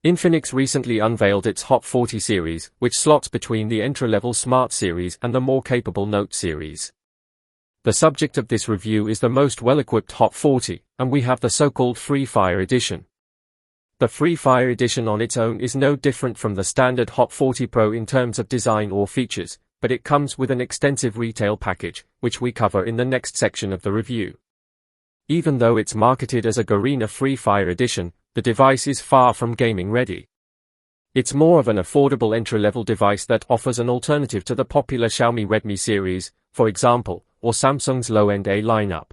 Infinix recently unveiled its Hot 40 series, which slots between the entry-level Smart series and the more capable Note series. The subject of this review is the most well-equipped Hot 40, and we have the so-called Free Fire Edition. The Free Fire Edition on its own is no different from the standard Hot 40 Pro in terms of design or features, but it comes with an extensive retail package, which we cover in the next section of the review. Even though it's marketed as a Garena Free Fire Edition, the device is far from gaming ready. It's more of an affordable entry-level device that offers an alternative to the popular Xiaomi Redmi series, for example, or Samsung's low-end A lineup.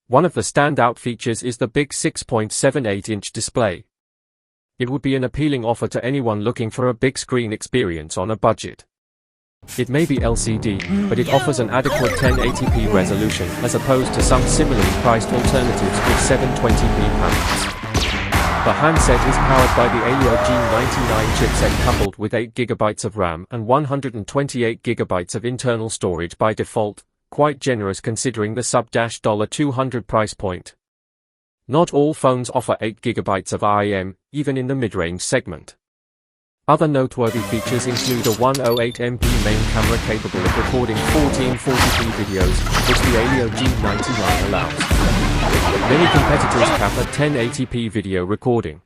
One of the standout features is the big 6.78-inch display. It would be an appealing offer to anyone looking for a big screen experience on a budget. It may be LCD, but it offers an adequate 1080p resolution as opposed to some similarly priced alternatives with 720p panels. The handset is powered by the Helio G99 chipset coupled with 8GB of RAM and 128GB of internal storage by default, quite generous considering the sub-$200 price point. Not all phones offer 8GB of RAM, even in the mid-range segment. Other noteworthy features include a 108MP main camera capable of recording 1440p videos, which the Helio G99 allows. Many competitors cap a 1080p video recording.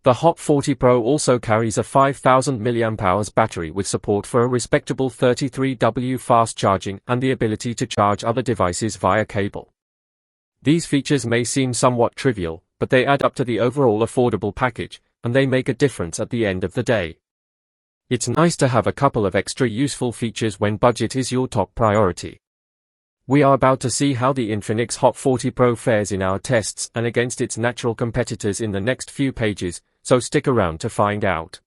The Hot 40 Pro also carries a 5000 mAh battery with support for a respectable 33W fast charging and the ability to charge other devices via cable. These features may seem somewhat trivial, but they add up to the overall affordable package, and they make a difference at the end of the day. It's nice to have a couple of extra useful features when budget is your top priority. We are about to see how the Infinix Hot 40 Pro fares in our tests and against its natural competitors in the next few pages, so stick around to find out.